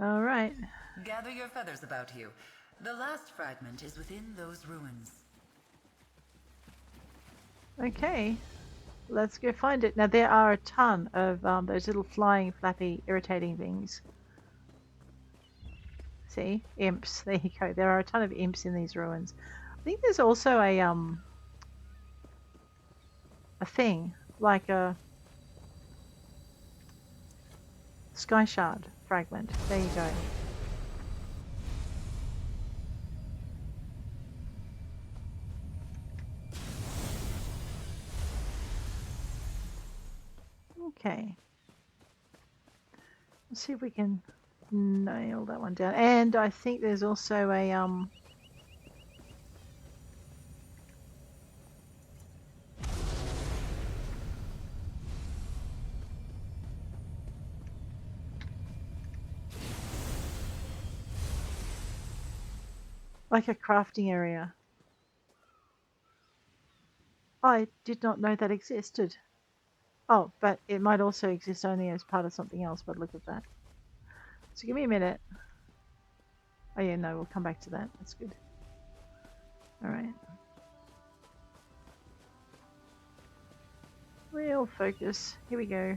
All right. Gather your feathers about you. The last fragment is within those ruins. Okay. Let's go find it. Now, there are a ton of those little flying, flappy, irritating things. See? Imps. There you go. There are a ton of imps in these ruins. I think there's also a thing, like a sky shard fragment. There you go. Okay. Let's see if we can nail that one down. And I think there's also a like a crafting area. I did not know that existed. Oh, but it might also exist only as part of something else, but look at that. So give me a minute. Oh yeah, no, we'll come back to that. That's good. Alright. Real focus. Here we go.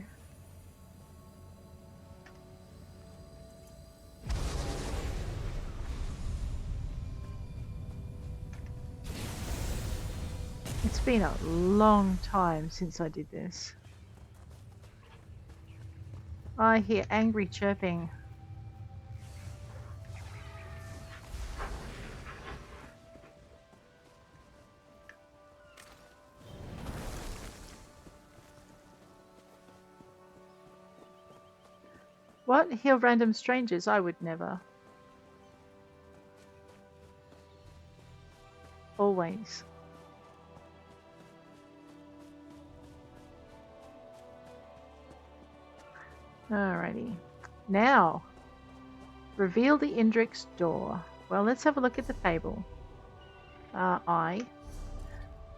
It's been a long time since I did this. I hear angry chirping. What? Heal random strangers? I would never. Always. Alrighty. Now, reveal the Indrik's door. Well, let's have a look at the fable.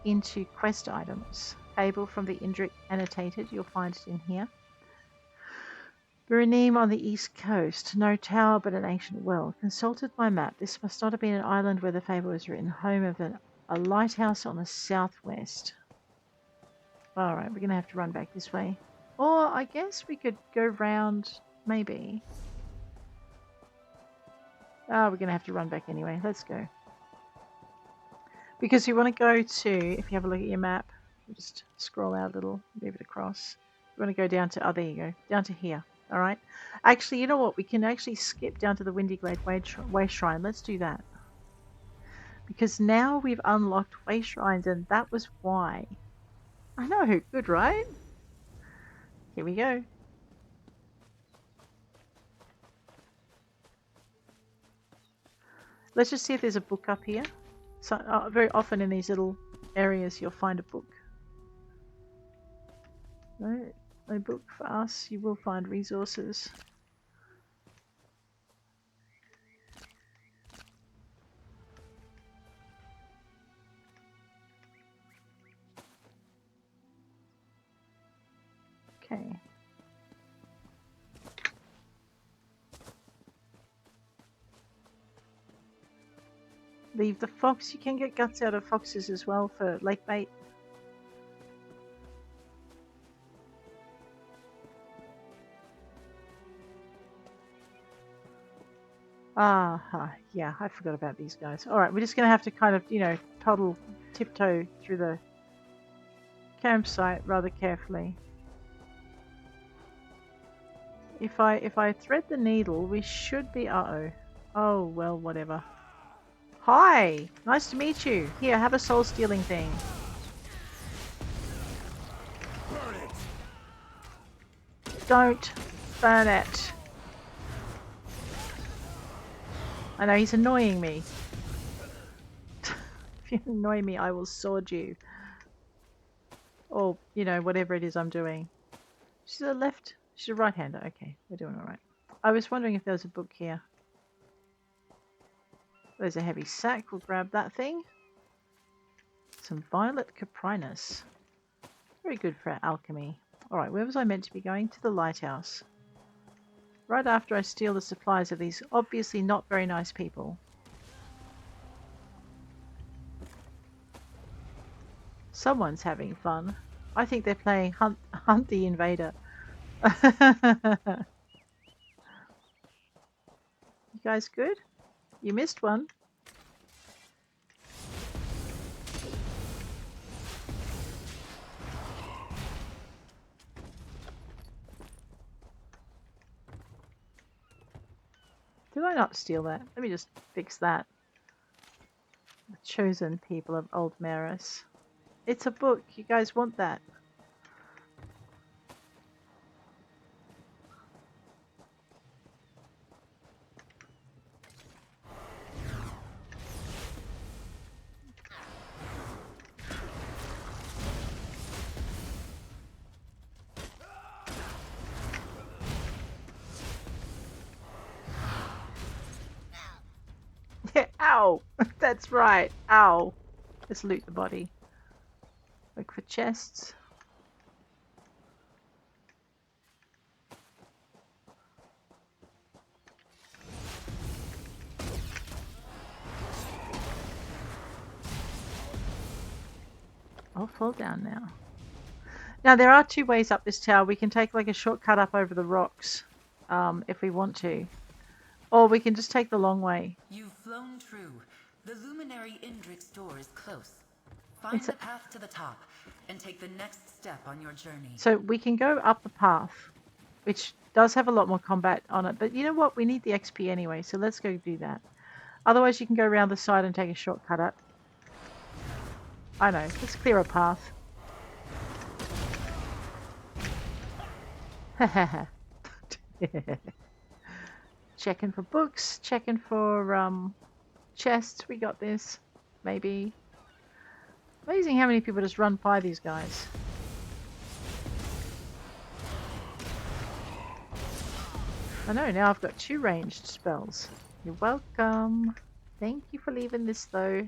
Into quest items. Fable from the Indrik annotated. You'll find it in here. Burinim on the east coast. No tower but an ancient well. Consulted my map. This must not have been an island where the fable was written. Home of a lighthouse on the southwest. Alright, we're going to have to run back this way. Or I guess we could go round, maybe. Oh, we're going to have to run back anyway. Let's go. Because you want to go to, if you have a look at your map, just scroll out a little, move it across. You want to go down to, oh, there you go, down to here. All right. Actually, you know what? We can actually skip down to the Windy Glade Way Shrine. Let's do that. Because now we've unlocked Way Shrines, and that was why. I know. Good, right? Here we go. Let's just see if there's a book up here. So very often in these little areas, you'll find a book. No book for us. You will find resources. Okay. Leave the fox. You can get guts out of foxes as well for lake bait. Yeah, I forgot about these guys. Alright, we're just going to have to kind of, tiptoe through the campsite rather carefully. If I thread the needle, we should be... Uh-oh. Oh, well, whatever. Hi! Nice to meet you. Here, have a soul-stealing thing. Burn it. Don't burn it. I know, he's annoying me. If you annoy me, I will sword you. Or, whatever it is I'm doing. She's a left... She's a right-hander. Okay, we're doing alright. I was wondering if there was a book here. There's a heavy sack. We'll grab that thing. Some violet caprinus. Very good for alchemy. Alright, where was I meant to be going? To the lighthouse. right after I steal the supplies of these obviously not very nice people. Someone's having fun. I think they're playing Hunt the Invader. You guys good? You missed one. Did I not steal that? Let me just fix that. The Chosen People of Old Maris. It's a book. You guys want that? Yeah, ow! That's right. Ow. Let's loot the body. Look for chests. I'll fall down now. Now, there are two ways up this tower. We can take like a shortcut up over the rocks if we want to. Or we can just take the long way. You've flown true. The luminary Indrik's door is close. Find the path to the top and take the next step on your journey. So we can go up the path, which does have a lot more combat on it. But you know what? We need the XP anyway, so let's go do that. Otherwise, you can go around the side and take a shortcut up. I know. Let's clear a path. Checking for books, checking for chests. We got this. Maybe. Amazing how many people just run by these guys. I know, now I've got 2 ranged spells. You're welcome. Thank you for leaving this though.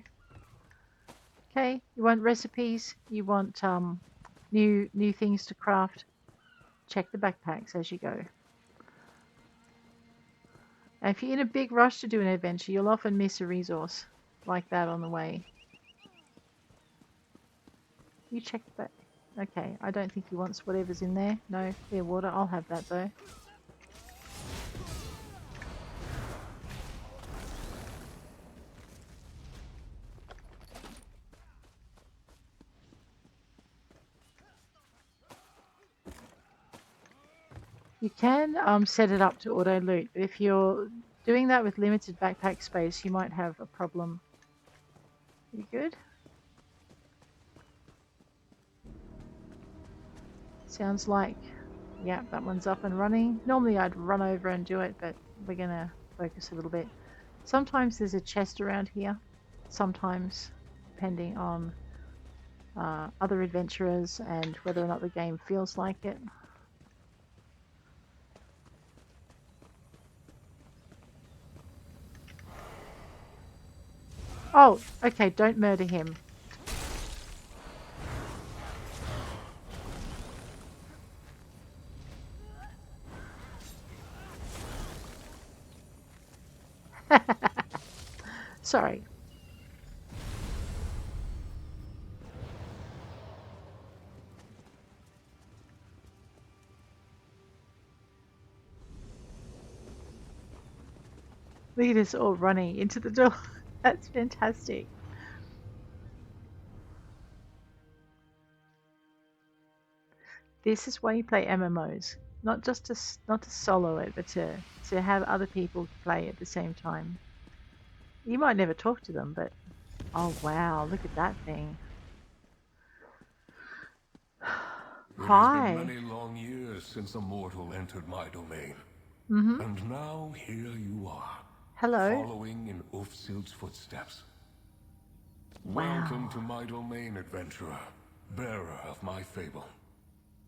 Okay, you want recipes? You want new things to craft? Check the backpacks as you go. And if you're in a big rush to do an adventure, you'll often miss a resource like that on the way. You check that. Okay, I don't think he wants whatever's in there. No, clear water. I'll have that though. You can set it up to auto loot, but if you're doing that with limited backpack space, you might have a problem. You good? Sounds like, yeah, that one's up and running. Normally I'd run over and do it, but we're gonna focus a little bit. Sometimes there's a chest around here. Sometimes, depending on other adventurers and whether or not the game feels like it. Oh, okay, don't murder him. Sorry. Look at us all running into the door. That's fantastic. This is why you play MMOs. Not to solo it, but to have other people play at the same time. You might never talk to them, but oh wow, look at that thing. Hi. It has been many long years since a mortal entered my domain. Mm-hmm. And now here you are. Hello. Following in Ulfsild's footsteps. Wow. Welcome to my domain, adventurer. Bearer of my fable.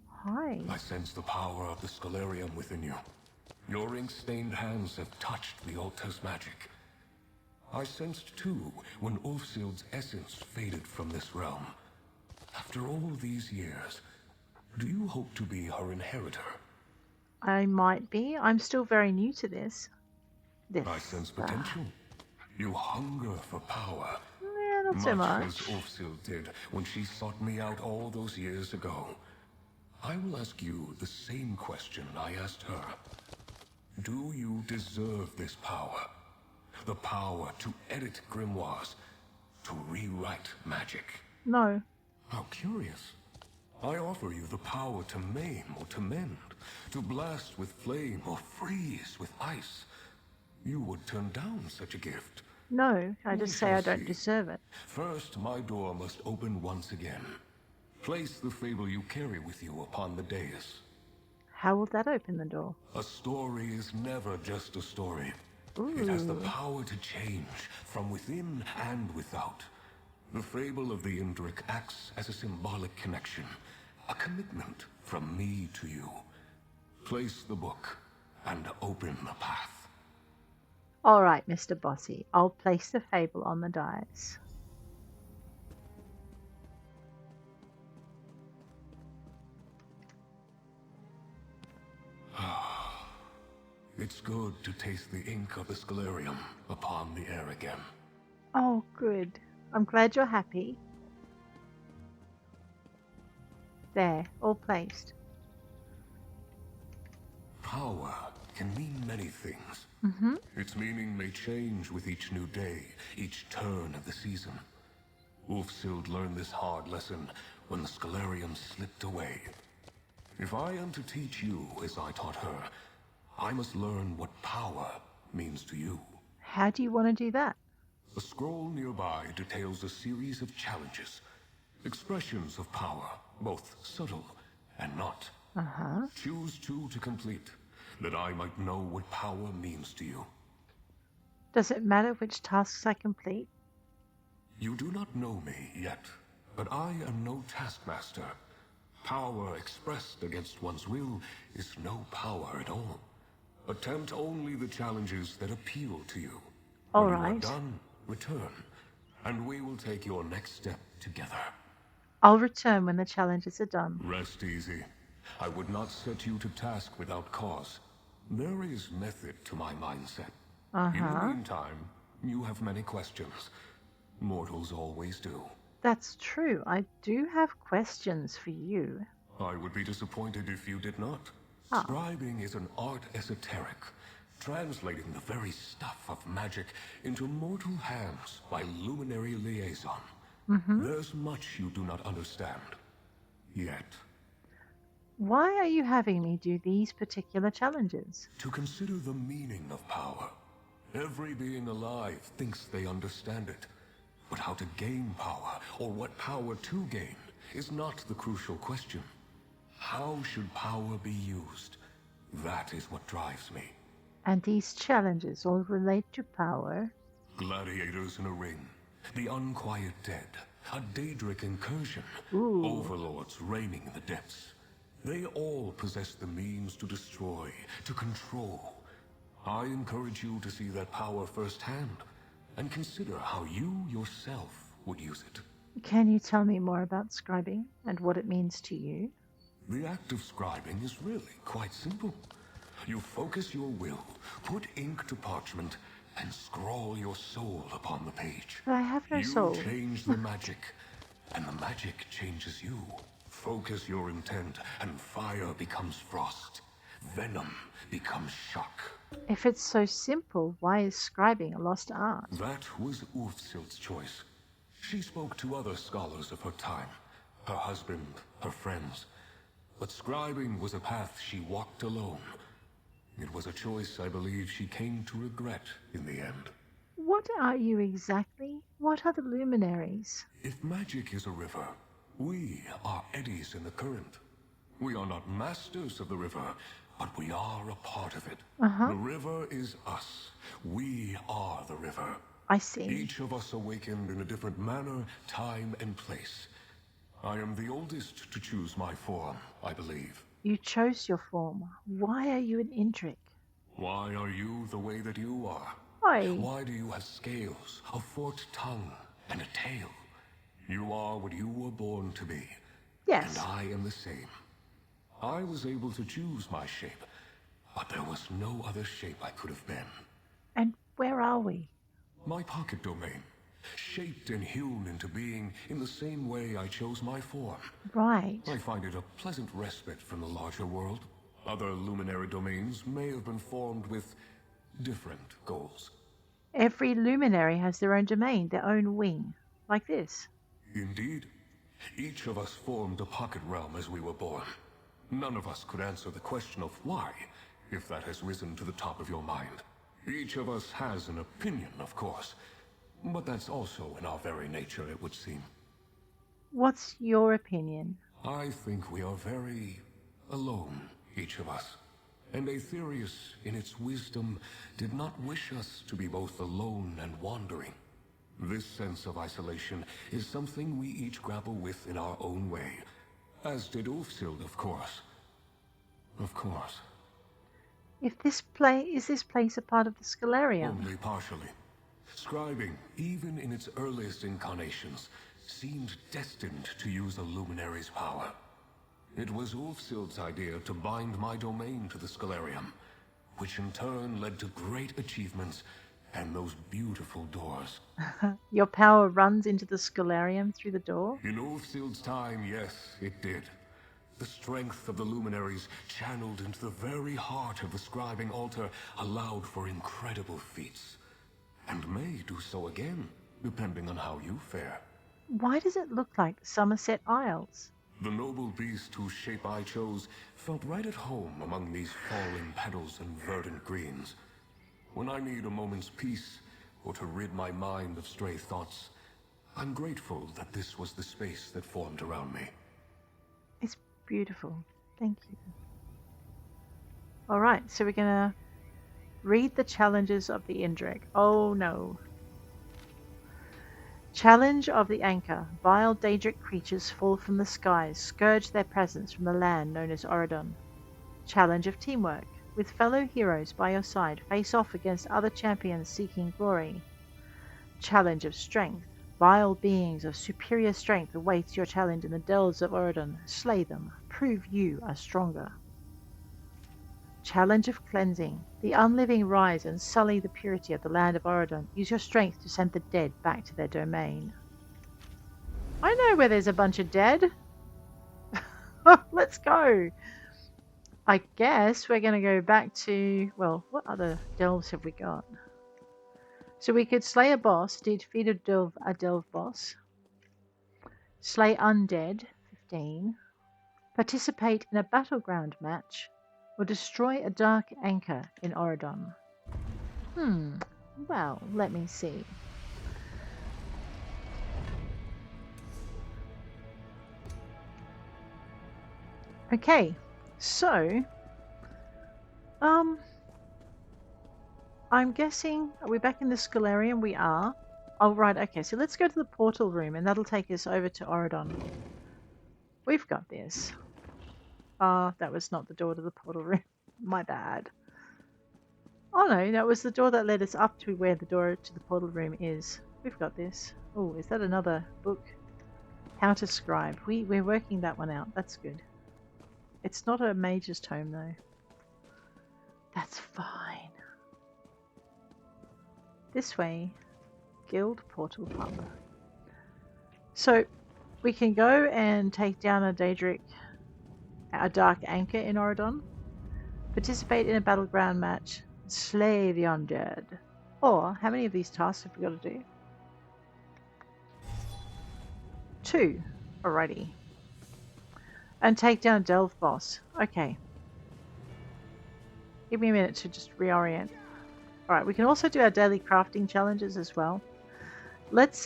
Hi. I sense the power of the Scholarium within you. Your ink-stained hands have touched the altar's magic. I sensed too when Ulfsild's essence faded from this realm. After all these years, do you hope to be her inheritor? I might be. I'm still very new to this. I sense potential. You hunger for power. Yeah, not so Much as much. Ulfsil did when she sought me out all those years ago. I will ask you the same question I asked her. Do you deserve this power? The power to edit grimoires, to rewrite magic? No. How curious. I offer you the power to maim or to mend, to blast with flame or freeze with ice. You would turn down such a gift. No, I We just say shall I don't see. deserve it. First, my door must open once again. Place the fable you carry with you upon the dais. How will that open the door? A story is never just a story. It has the Ooh. power to change from within and without. The fable of the Indrik acts as a symbolic connection, a commitment from me to you. Place the book and open the path. All right, Mr. Bossy. I'll place the fable on the dice. It's good to taste the ink of the Scholarium upon the air again. Oh, good. I'm glad you're happy. There, all placed. Power can mean many things. Mm-hmm. Its meaning may change with each new day, each turn of the season. Ulfsild learned this hard lesson when the Scholarium slipped away. If I am to teach you as I taught her, I must learn what power means to you. How do you want to do that? A scroll nearby details a series of challenges, expressions of power, both subtle and not. Uh-huh. Choose two to complete, that I might know what power means to you. Does it matter which tasks I complete? You do not know me yet, but I am no taskmaster. Power expressed against one's will is no power at all. Attempt only the challenges that appeal to you. All When you are right. done, return, and we will take your next step together. I'll return when the challenges are done. Rest easy. I would not set you to task without cause. There is method to my mindset. In the Uh-huh. meantime, you have many questions. Mortals always do. That's true. I do have questions for you. I would be disappointed if you did not. Ah. Scribing is an art esoteric, translating the very stuff of magic into mortal hands by luminary liaison. Mm-hmm. There's much you do not understand. Yet. Why are you having me do these particular challenges? To consider the meaning of power. Every being alive thinks they understand it. But how to gain power, or what power to gain, is not the crucial question. How should power be used? That is what drives me. And these challenges all relate to power. Gladiators in a ring, the unquiet dead, a Daedric incursion, Ooh. overlords reigning in the depths. They all possess the means to destroy, to control. I encourage you to see that power firsthand, and consider how you yourself would use it. Can you tell me more about scribing and what it means to you? The act of scribing is really quite simple. You focus your will, put ink to parchment, and scrawl your soul upon the page. But I have no soul. You change the magic, and the magic changes you. Focus your intent, and fire becomes frost. Venom becomes shock. If it's so simple, why is scribing a lost art? That was Ulfsild's choice. She spoke to other scholars of her time, her husband, her friends. But scribing was a path she walked alone. It was a choice I believe she came to regret in the end. What are you exactly? What are the luminaries? If magic is a river, we are eddies in the current. We are not masters of the river, but we are a part of it. Uh-huh. The river is us. We are the river. I see. Each of us awakened in a different manner, time, and place. I am the oldest to choose my form, I believe. You chose your form. Why are you an Indrik? Why are you the way that you are? Why do you have scales, a forked tongue, and a tail? You are what you were born to be. Yes. And I am the same. I was able to choose my shape, But there was no other shape I could have been. And where are we? My pocket domain, shaped and hewn into being in the same way I chose my form. Right. I find it a pleasant respite from the larger world. Other luminary domains may have been formed with different goals. Every luminary has their own domain, their own wing. Like this. Indeed, each of us formed a pocket realm as we were born. None of us could answer the question of why, if that has risen to the top of your mind. Each of us has an opinion, of course, but that's also in our very nature, it would seem. What's your opinion? I think we are very alone, each of us. And Aetherius, in its wisdom, did not wish us to be both alone and wandering. This sense of isolation is something we each grapple with in our own way. As did Ulfsild, of course. Of course. Is this place a part of the Scholarium? Only partially. Scribing, even in its earliest incarnations, seemed destined to use a luminary's power. It was Ulfsild's idea to bind my domain to the Scholarium, which in turn led to great achievements and those beautiful doors. Your power runs into the Scholarium through the door? In Ulfsild's time, yes, it did. The strength of the luminaries, channeled into the very heart of the scribing altar, allowed for incredible feats. And may do so again, depending on how you fare. Why does it look like the Somerset Isles? The noble beast whose shape I chose felt right at home among these falling petals and verdant greens. When I need a moment's peace, or to rid my mind of stray thoughts, I'm grateful that this was the space that formed around me. It's beautiful. Thank you. Alright, so we're gonna read the challenges of the Indrik. Oh no. Challenge of the Anchor. Vile Daedric creatures fall from the skies, scourge their presence from the land known as Auridon. Challenge of Teamwork. With fellow heroes by your side, face off against other champions seeking glory. Challenge of Strength. Vile beings of superior strength awaits your challenge in the dells of Auridon. Slay them. Prove you are stronger. Challenge of Cleansing. The unliving rise and sully the purity of the land of Auridon. Use your strength to send the dead back to their domain. I know where there's a bunch of dead. Let's go. I guess we're going to go back to, well, what other delves have we got? So we could slay a boss, defeat a delve boss. Slay undead, 15. Participate in a battleground match. Or destroy a dark anchor in Auridon. Well, let me see. Okay, so I'm guessing, are we back in the Scholarium? We are. Oh right, okay, so let's go to the portal room and that'll take us over to Auridon. We've got this. That was not the door to the portal room. My bad. Oh no, that was the door that led us up to where the door to the portal room is. We've got this. Oh, is that another book? How to scribe. We're working that one out. That's good. It's not a mage's tome though. That's fine. This way. Guild Portal Hub. So we can go and take down a dark anchor in Auridon. Participate in a battleground match. Slay the undead. Or, how many of these tasks have we got to do? 2. Alrighty. And take down a delve boss. Okay. Give me a minute to just reorient. Alright, we can also do our daily crafting challenges as well. Let's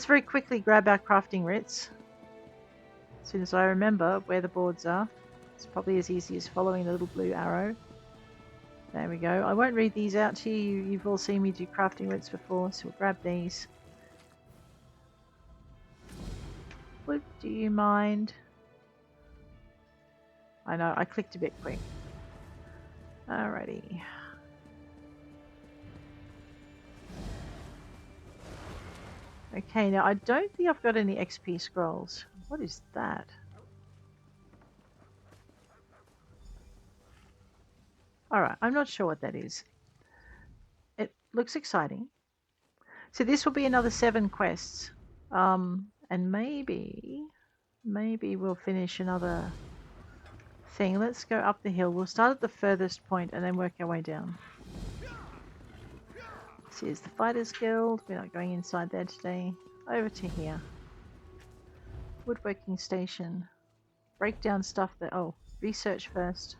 very quickly grab our crafting writs. As soon as I remember where the boards are. It's probably as easy as following the little blue arrow. There we go. I won't read these out to you. You've all seen me do crafting writs before, so we'll grab these. Would do you mind? I know, I clicked a bit quick. Alrighty. Okay, now I don't think I've got any XP scrolls. What is that? Alright, I'm not sure what that is. It looks exciting. So this will be another 7 quests. And maybe we'll finish another thing. Let's go up the hill. We'll start at the furthest point and then work our way down. So here's the Fighters Guild. We're not going inside there today. Over to here. Woodworking station. Break down stuff that... Oh, research first.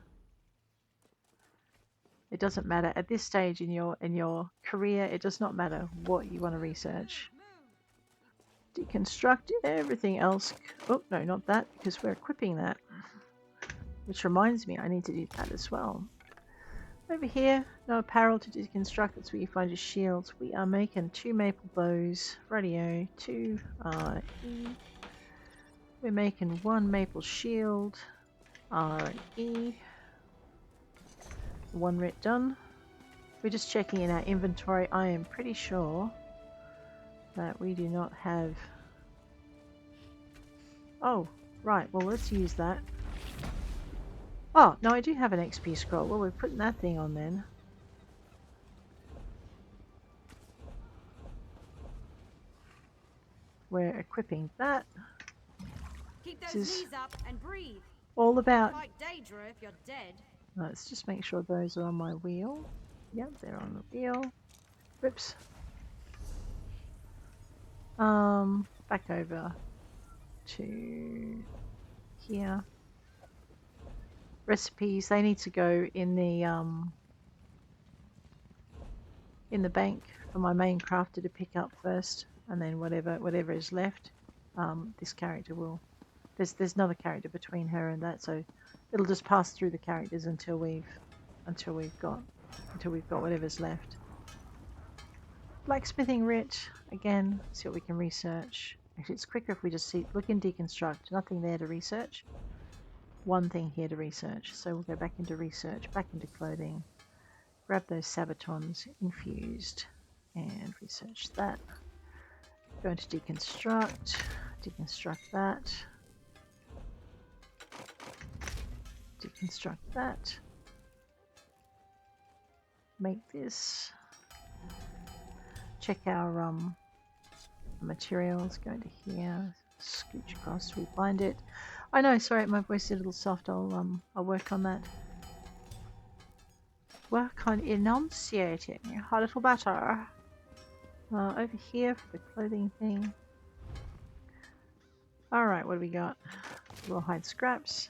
It doesn't matter. At this stage in your career, it does not matter what you want to research. Deconstruct everything else. Oh, no, not that, because we're equipping that. Which reminds me, I need to do that as well. Over here, no apparel to deconstruct. That's where you find your shields. We are making 2 maple bows. Radio, 2 E. We're making 1 maple shield. E. 1 writ done. We're just checking in our inventory. I am pretty sure that we do not have... Oh, right. Well, let's use that. Oh, no, I do have an XP scroll. Well, we're putting that thing on then. We're equipping that. Keep those knees up and breathe. All about... Like Daedra if you're dead. Let's just make sure those are on my wheel. Yep, they're on the wheel. Whoops. Back over to here. Recipes, they need to go in the bank for my main crafter to pick up first, and then whatever is left, this character will. There's another character between her and that, so it'll just pass through the characters until we've got whatever's left. Blacksmithing writ again. See what we can research. Actually, it's quicker if we just look in deconstruct. Nothing there to research. 1 thing here to research. So we'll go back into research, back into clothing. Grab those sabatons, infused, and research that. Go into deconstruct. Deconstruct that. Deconstruct that. Make this. Check our materials. Go into here. Scooch across till we find it. I know. Sorry, my voice is a little soft. I'll work on that. Work on enunciating a little better. Over here for the clothing thing. Alright, what do we got? Rawhide scraps.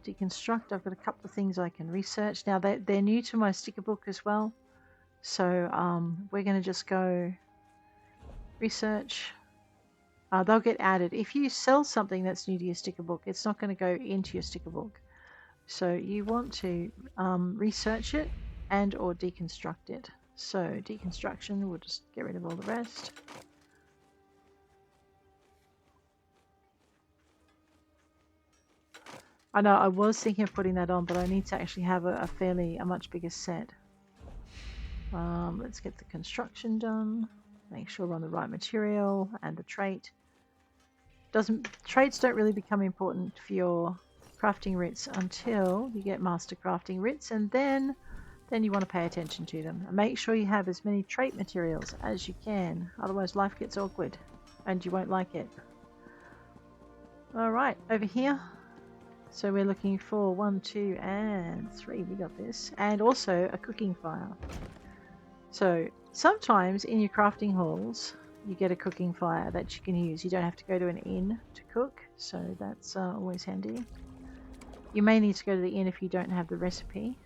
Deconstruct. I've got a couple of things I can research. Now, they're new to my sticker book as well. So, we're going to just go research. They'll get added. If you sell something that's new to your sticker book, it's not going to go into your sticker book. So you want to research it and or deconstruct it. So deconstruction, we'll just get rid of all the rest. I know I was thinking of putting that on, but I need to actually have a much bigger set. Let's get the construction done. Make sure we're on the right material and the trait. Traits don't really become important for your crafting writs until you get master crafting writs, and then you want to pay attention to them. And make sure you have as many trait materials as you can, otherwise life gets awkward and you won't like it. Alright, over here. So we're looking for 1, 2, and 3. We got this. And also a cooking fire. So sometimes in your crafting halls you get a cooking fire that you can use. You don't have to go to an inn to cook, so that's always handy. You may need to go to the inn if you don't have the recipe.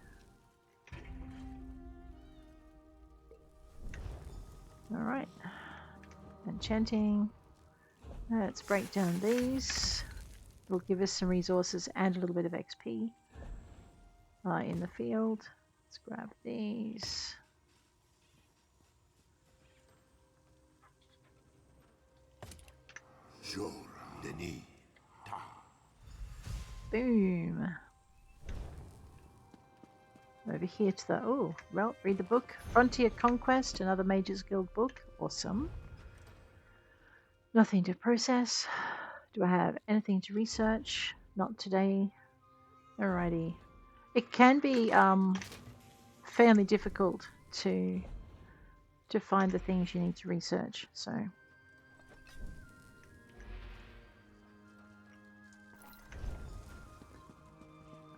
Alright. Enchanting. Let's break down these. It'll give us some resources and a little bit of XP in the field. Let's grab these. Boom. Over here to the... Oh, well, read the book. Frontier Conquest, another Mages Guild book. Awesome. Nothing to process. Do I have anything to research? Not today. Alrighty. it can be fairly difficult to find the things you need to research. So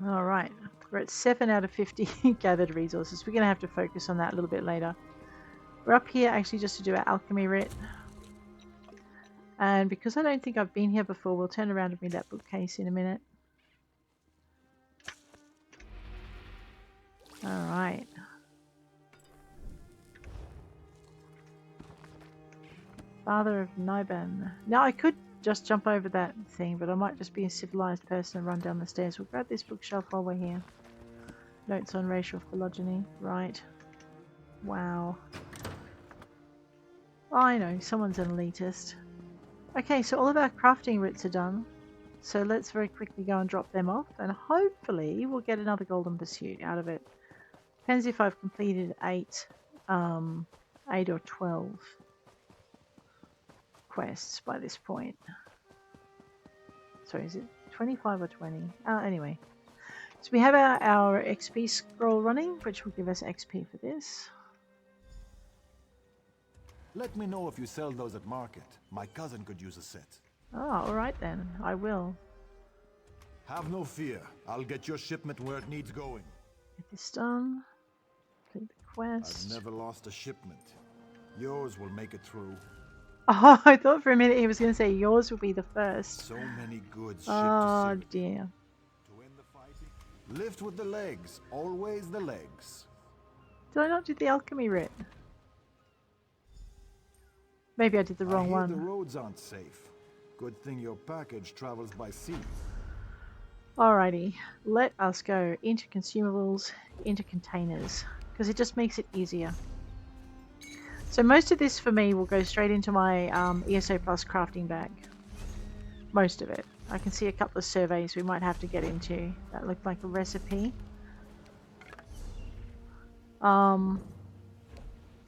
all right, we're at 7 out of 50 gathered resources. We're going to have to focus on that a little bit later. We're up here actually just to do our alchemy writ. And because I don't think I've been here before, we'll turn around and read that bookcase in a minute. Alright. Father of Niban. Now I could just jump over that thing, but I might just be a civilized person and run down the stairs. We'll grab this bookshelf while we're here. Notes on racial phylogeny. Right. Wow. I know, someone's an elitist. Okay, so all of our crafting writs are done. So let's very quickly go and drop them off, and hopefully we'll get another golden pursuit out of it. Depends if I've completed 8 or 12 quests by this point. Sorry, is it 25 or 20? Anyway. So we have our XP scroll running, which will give us XP for this. Let me know if you sell those at market. My cousin could use a set. Oh, alright then. I will. Have no fear. I'll get your shipment where it needs going. Get this done. Complete the quest. I've never lost a shipment. Yours will make it through. Oh, I thought for a minute he was going to say yours will be the first. So many goods shipped Oh to dear. To win the fighting, lift with the legs. Always the legs. Did I not do the alchemy writ? Maybe I did the wrong I hear one. the roads aren't safe. Good thing your package travels by sea. Alrighty, let us go into consumables, into containers, because it just makes it easier. So most of this for me will go straight into my ESO Plus crafting bag. Most of it. I can see a couple of surveys we might have to get into. That looked like a recipe.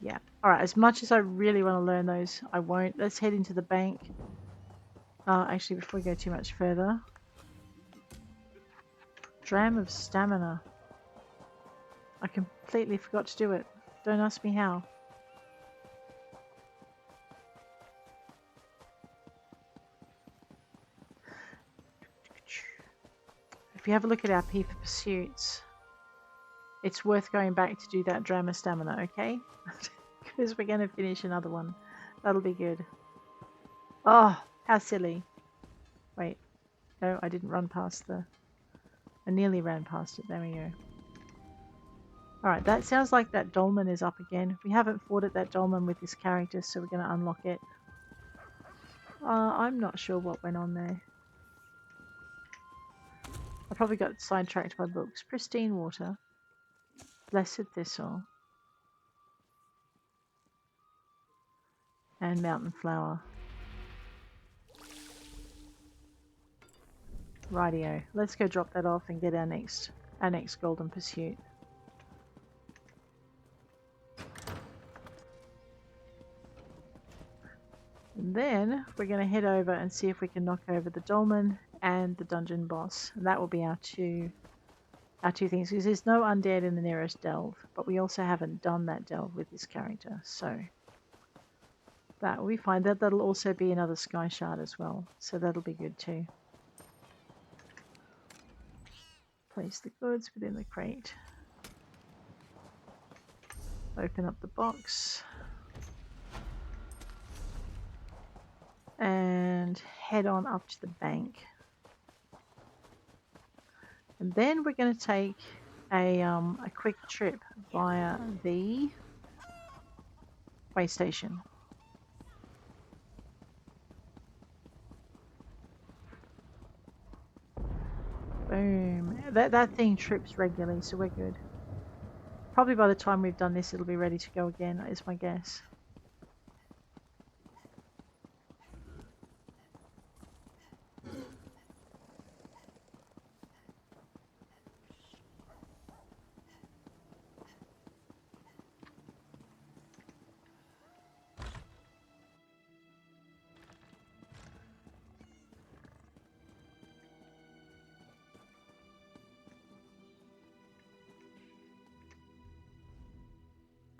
Yeah. Alright, as much as I really want to learn those, I won't. Let's head into the bank. Actually, before we go too much further. Dram of stamina. I completely forgot to do it. Don't ask me how. If you have a look at our P for pursuits, it's worth going back to do that dram of stamina, okay? Because we're going to finish another one. That'll be good. Oh, how silly. Wait. No, I didn't run past the... I nearly ran past it. There we go. Alright, that sounds like that dolmen is up again. We haven't fought at that dolmen with this character, so we're going to unlock it. I'm not sure what went on there. I probably got sidetracked by books. Pristine water. Blessed thistle. And mountain flower. Rightio. Let's go drop that off and get our next golden pursuit. And then we're going to head over and see if we can knock over the dolmen and the dungeon boss. And that will be our two things, because there's no undead in the nearest delve, but we also haven't done that delve with this character, so that we find that that'll also be another sky shard as well, so that'll be good too. Place the goods within the crate. Open up the box. And head on up to the bank. And then we're going to take a quick trip via the way station. Boom. That thing trips regularly, so we're good. Probably by the time we've done this, it'll be ready to go again, is my guess.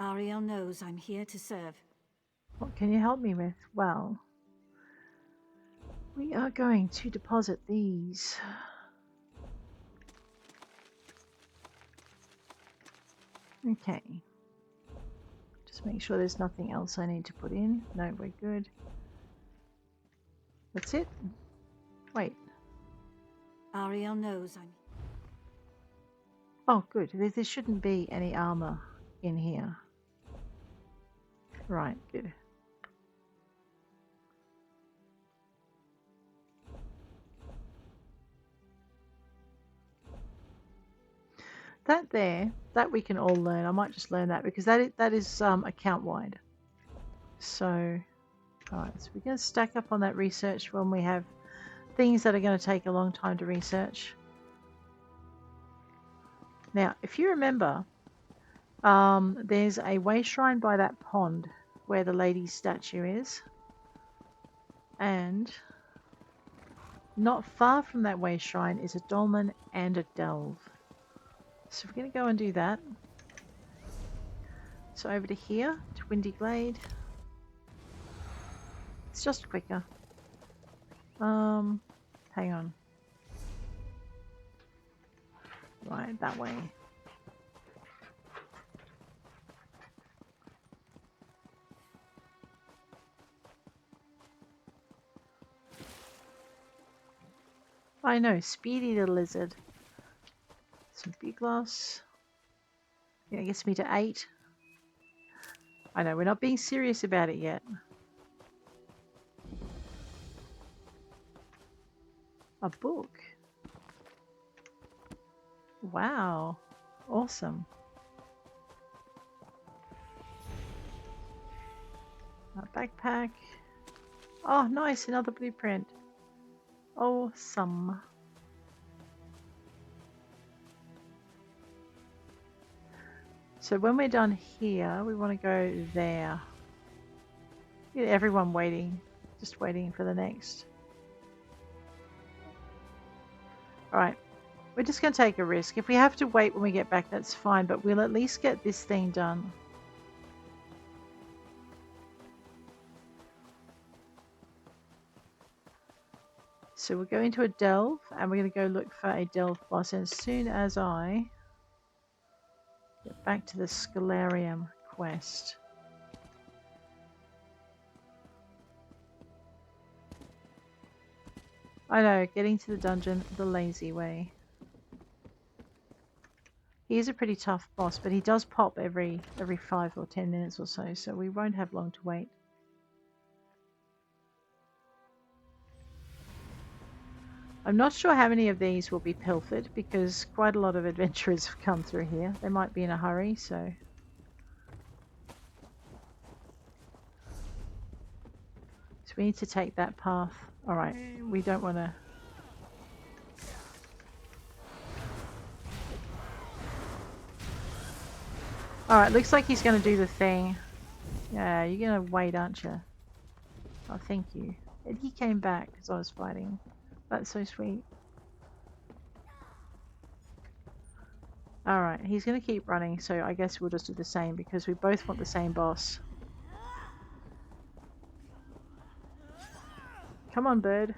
Ariel knows I'm here to serve. What can you help me with? Well, we are going to deposit these. Okay. Just make sure there's nothing else I need to put in. No, we're good. That's it? Wait. Ariel knows I'm... Oh, good. There shouldn't be any armor in here. Right, good. That there, that we can all learn. I might just learn that because that is account wide. So, alright, so we're going to stack up on that research when we have things that are going to take a long time to research. Now, if you remember, there's a way shrine by that pond where the lady's statue is. And not far from that way shrine is a dolmen and a delve. So we're going to go and do that. So over to here, to Windy Glade. It's just quicker. Hang on. Right, that way. I know, speedy little lizard. Some big loss. Yeah, it gets me to 8. I know, we're not being serious about it yet. A book. Wow. Awesome. A backpack. Oh, nice. Another blueprint. Awesome. So when we're done here, we want to go there. Get everyone waiting. Just waiting for the next. Alright. We're just going to take a risk. If we have to wait when we get back, that's fine. But we'll at least get this thing done. So we're going to a delve. And we're going to go look for a delve boss. And as soon as I get back to the Scholarium quest. I know, getting to the dungeon the lazy way. He is a pretty tough boss, but he does pop every 5 or 10 minutes or so, so we won't have long to wait. I'm not sure how many of these will be pilfered, because quite a lot of adventurers have come through here. They might be in a hurry, so... So we need to take that path. Alright, we don't want to... Alright, looks like he's going to do the thing. Yeah, you're going to wait, aren't you? Oh, thank you. And he came back because I was fighting. That's so sweet. Alright, he's going to keep running, so I guess we'll just do the same because we both want the same boss. Come on, bird.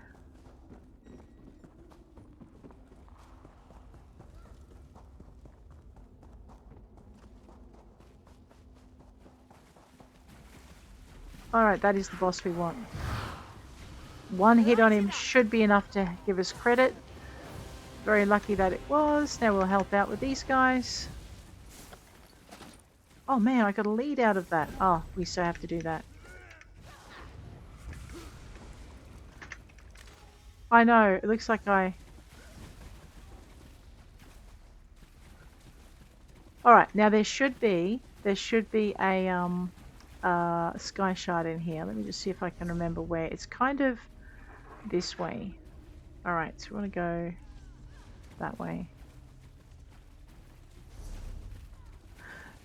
Alright, that is the boss we want. One hit on him should be enough to give us credit. Very lucky that it was. Now we'll help out with these guys. Oh man, I got a lead out of that. Oh, we still have to do that. I know, it looks like I... Alright, now there should be a sky shard in here. Let me just see if I can remember where. It's kind of this way. Alright, so we want to go that way.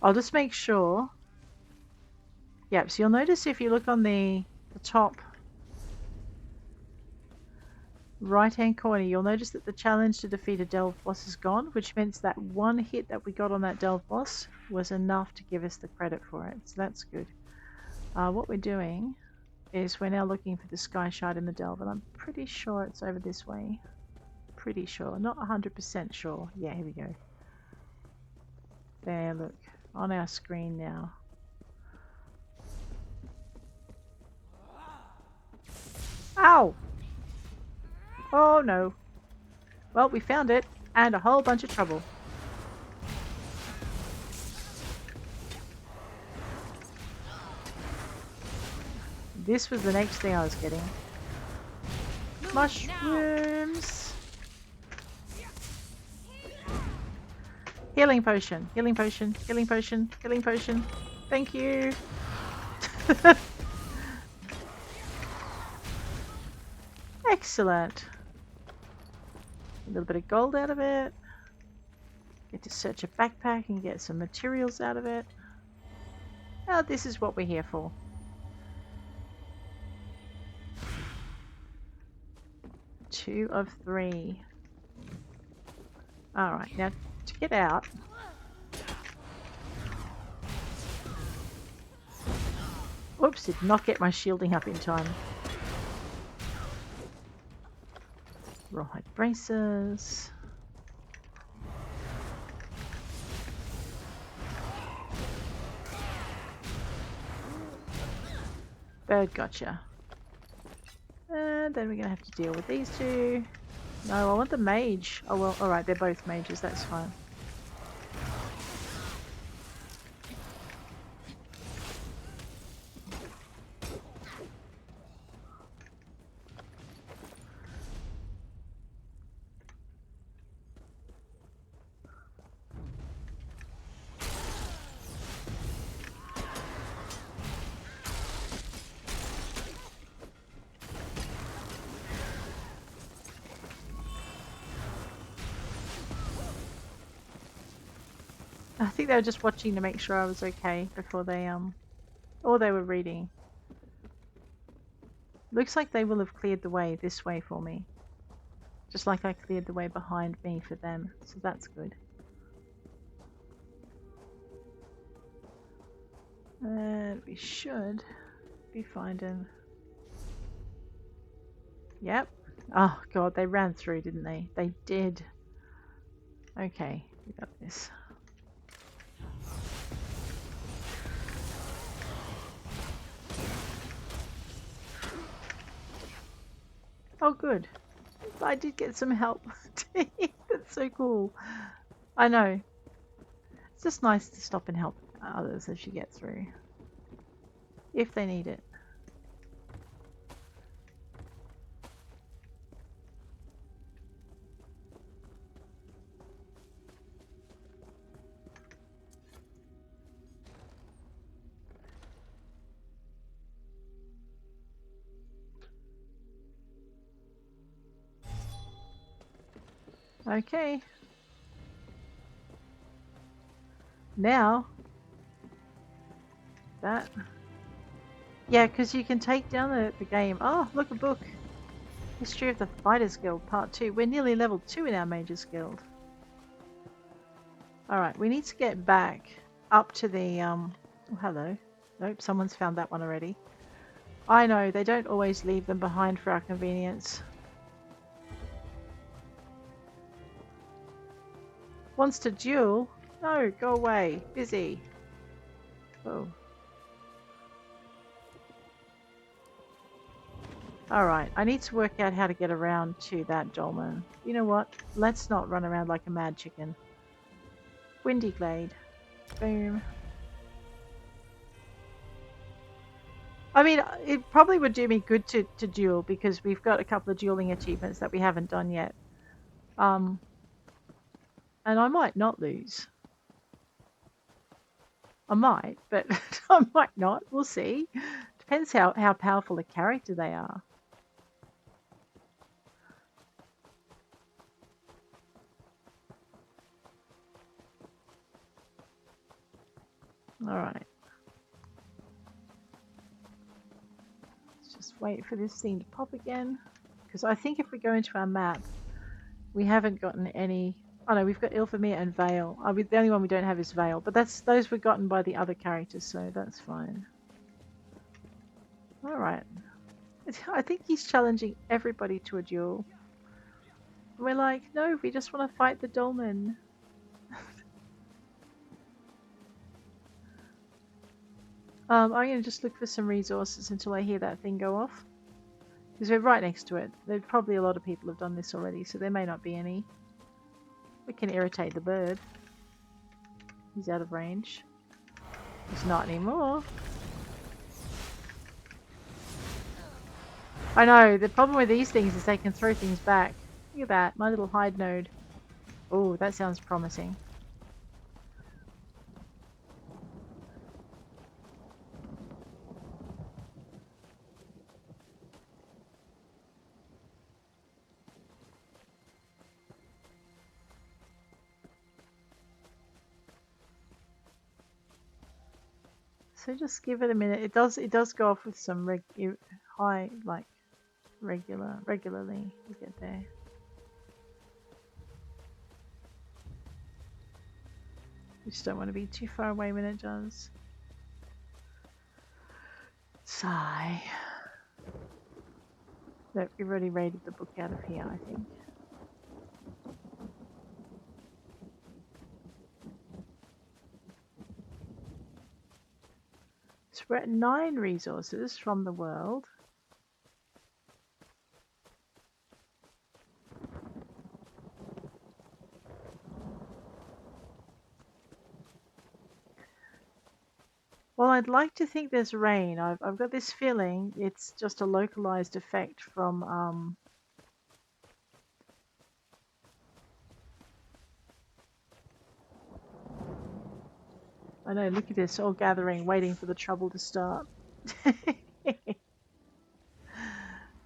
I'll just make sure. Yep, so you'll notice if you look on the top right-hand corner, you'll notice that the challenge to defeat a delve boss is gone, which means that one hit that we got on that delve boss was enough to give us the credit for it. So that's good. What we're doing is we're now looking for the sky shard in the delve, and I'm pretty sure it's over this way. Pretty sure, not 100% sure. Yeah, here we go. There, look, on our screen now. Ow! Oh no. Well, we found it, and a whole bunch of trouble. This was the next thing I was getting. Mushrooms! Healing potion, healing potion, healing potion, healing potion. Thank you! Excellent! A little bit of gold out of it. Get to search a backpack and get some materials out of it. Oh, this is what we're here for. Two of 3. Alright, now to get out. Whoops, did not get my shielding up in time. Rawhide braces. Bird gotcha. And then we're going to have to deal with these two. No, I want the mage. Oh well, alright, they're both mages, that's fine. I think they were just watching to make sure I was okay before they or they were reading. Looks like they will have cleared the way this way for me. Just like I cleared the way behind me for them, so that's good. And we should be finding... Yep. Oh god, they ran through, didn't they? They did. Okay, we got this. Oh good. I did get some help. That's so cool. I know. It's just nice to stop and help others as you get through. If they need it. Okay. Now, that. Yeah, because you can take down the game. Oh, look, a book. History of the Fighters Guild, Part 2. We're nearly level 2 in our Mages Guild. Alright, we need to get back up to the, Oh, hello. Nope, someone's found that one already. I know, they don't always leave them behind for our convenience. Wants to duel? No, go away. Busy. Oh. Alright, I need to work out how to get around to that dolmen. You know what? Let's not run around like a mad chicken. Windy Glade. Boom. I mean, it probably would do me good to duel because we've got a couple of dueling achievements that we haven't done yet. And I might not lose. I might, but I might not. We'll see. Depends how powerful a character they are. Alright. Let's just wait for this thing to pop again. because I think if we go into our map, we haven't gotten any. Oh no, we've got Ilvermere and Vale. The only one we don't have is Vale, but those were gotten by the other characters, so that's fine. All right. I think he's challenging everybody to a duel. We're like, no, we just want to fight the Dolmen. I'm going to just look for some resources until I hear that thing go off. Because we're right next to it. There's probably a lot of people have done this already, so there may not be any. We can irritate the bird. He's out of range. He's not anymore. I know, the problem with these things is they can throw things back. Look at that, my little hide node. Oh, that sounds promising. So just give it a minute. It does go off with some high, like regularly. We get there. We just don't want to be too far away when it does. Sigh. Look, we've already raided the book out of here, I think. So we're at 9 resources from the world. Well, I'd like to think there's rain. I've got this feeling it's just a localized effect from I know, look at this, all gathering, waiting for the trouble to start.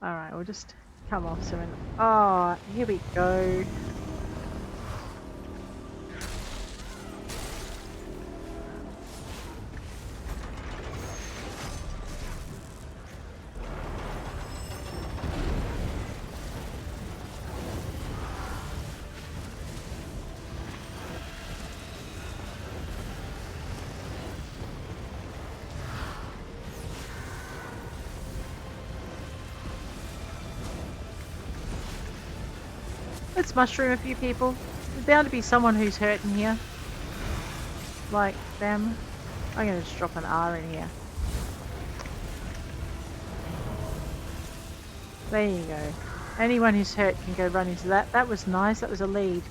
Alright, we'll just come off soon. Oh, here we go. Let's mushroom a few people. There's bound to be someone who's hurt in here. Like them. I'm gonna just drop an R in here. There you go. Anyone who's hurt can go run into that. That was nice. That was a lead.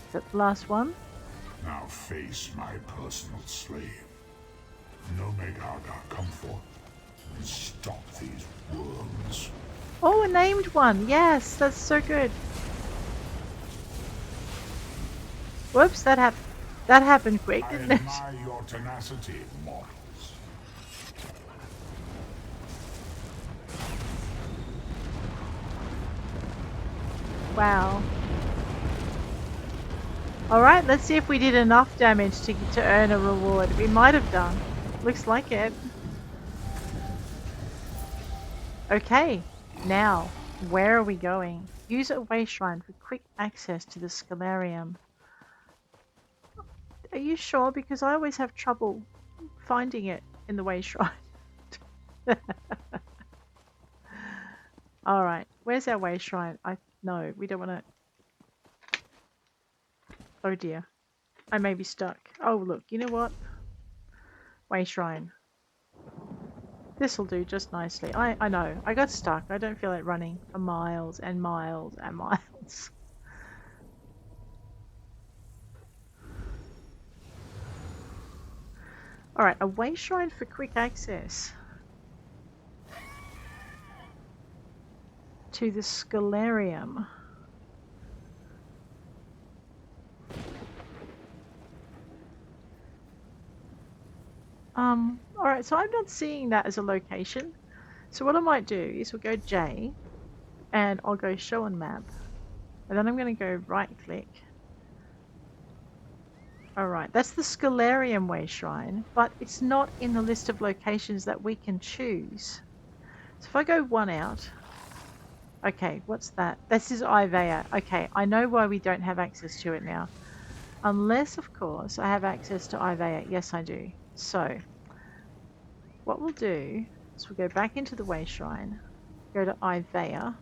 Is that the last one? Now face my personal slave. No Megaga, come forth and stop these worms. Oh, a named one. Yes, that's so good. Whoops, that happened quick, I didn't it? admire your tenacity, mortals. Wow. Alright, let's see if we did enough damage to earn a reward. We might have done. Looks like it. Okay, now, where are we going? Use a way shrine for quick access to the Scholarium. Are you sure? Because I always have trouble finding it in the way shrine. Alright, where's our way shrine? No, we don't want to... Oh dear. I may be stuck. Oh look, you know what? Way shrine. This'll do just nicely. I know. I got stuck. I don't feel like running for miles and miles and miles. Alright, a way shrine for quick access to the Scholarium. Alright, so I'm not seeing that as a location. So what I might do is we'll go J and I'll go show on map. And then I'm going to go right click. Alright, that's the Scholarium Way Shrine, but it's not in the list of locations that we can choose. So if I go one out, okay, what's that? This is Ivea. Okay, I know why we don't have access to it now. Unless, of course, I have access to Ivea. Yes, I do. So, what we'll do is we'll go back into the Way Shrine, go to Ivea,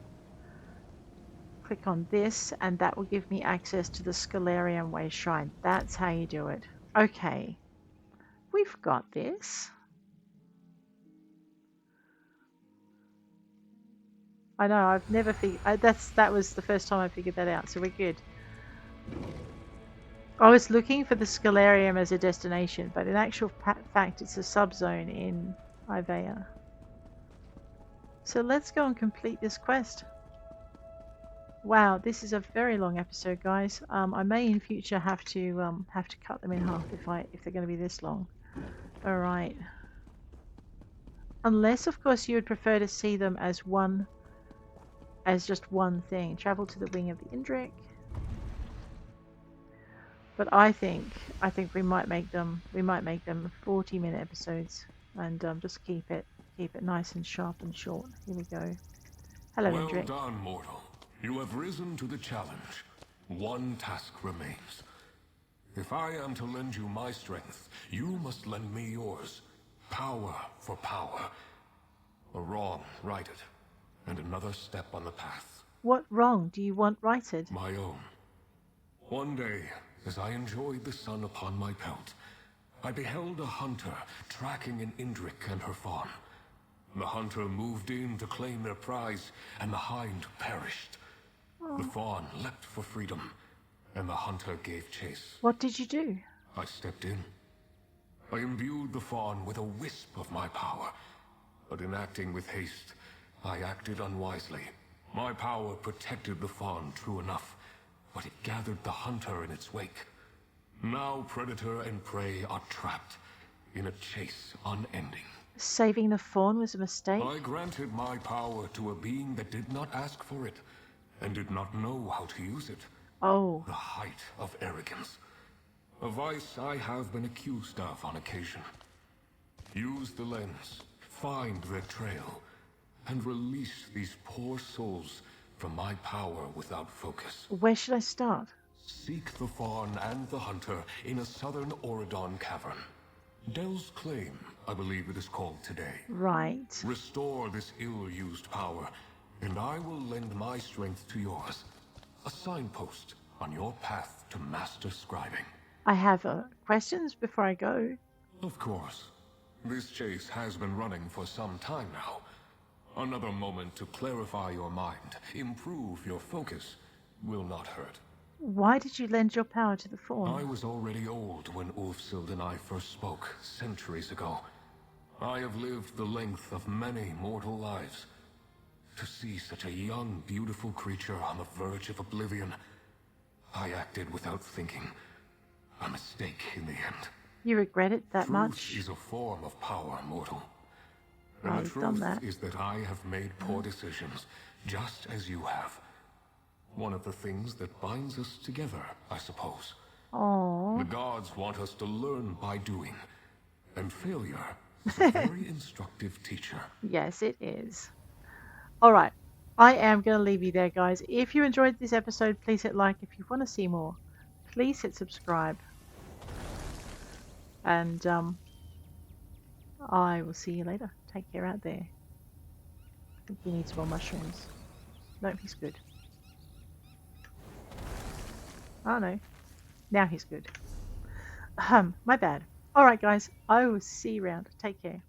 click on this, and that will give me access to the Scholarium Way Shrine. That's how you do it. Okay, we've got this. I know, I've never figured... that was the first time I figured that out, so we're good. I was looking for the Scholarium as a destination, but in actual fact, it's a subzone in Ivea. So let's go and complete this quest. Wow, this is a very long episode, guys. I may in future have to cut them in half if they're going to be this long. All right. Unless, of course, you would prefer to see them as just one thing. Travel to the wing of the Indrik. But I think we might make them 40-minute episodes, and just keep it nice and sharp and short. Here we go. Hello, Well Indrik. done, mortal. You have risen to the challenge. One task remains. If I am to lend you my strength, you must lend me yours. Power for power. A wrong righted, and another step on the path. What wrong do you want righted? My own. One day, as I enjoyed the sun upon my pelt, I beheld a hunter tracking an Indrik and her fawn. The hunter moved in to claim their prize, and the hind perished. The fawn leapt for freedom, and the hunter gave chase. What did you do? I stepped in. I imbued the fawn with a wisp of my power, but in acting with haste, I acted unwisely. My power protected the fawn, true enough, but it gathered the hunter in its wake. Now predator and prey are trapped in a chase unending. Saving the fawn was a mistake? I granted my power to a being that did not ask for it, and did not know how to use it. Oh. The height of arrogance. A vice I have been accused of on occasion. Use the lens, find their trail, and release these poor souls from my power without focus. Where should I start? Seek the fawn and the hunter in a southern Auridon cavern. Del's Claim, I believe it is called today. Right. Restore this ill-used power, and I will lend my strength to yours. A signpost on your path to master scribing. I have questions before I go. Of course. This chase has been running for some time now. Another moment to clarify your mind, improve your focus, will not hurt. Why did you lend your power to the fawn? I was already old when Ulfsild and I first spoke, centuries ago. I have lived the length of many mortal lives. To see such a young, beautiful creature on the verge of oblivion, I acted without thinking. A mistake in the end. You regret it that Truth much? is a form of power, mortal. Well, And the you've done truth that. is that I have made poor decisions, just as you have. One of the things that binds us together, I suppose. Oh. The gods want us to learn by doing, and failure is a very instructive teacher. Yes, it is. All right. I am going to leave you there, guys. If you enjoyed this episode, please hit like. If you want to see more, please hit subscribe. And I will see you later. Take care out there. I think he needs more mushrooms. No, he's good. Oh no. Now he's good. My bad. Alright guys, I will see you around. Take care.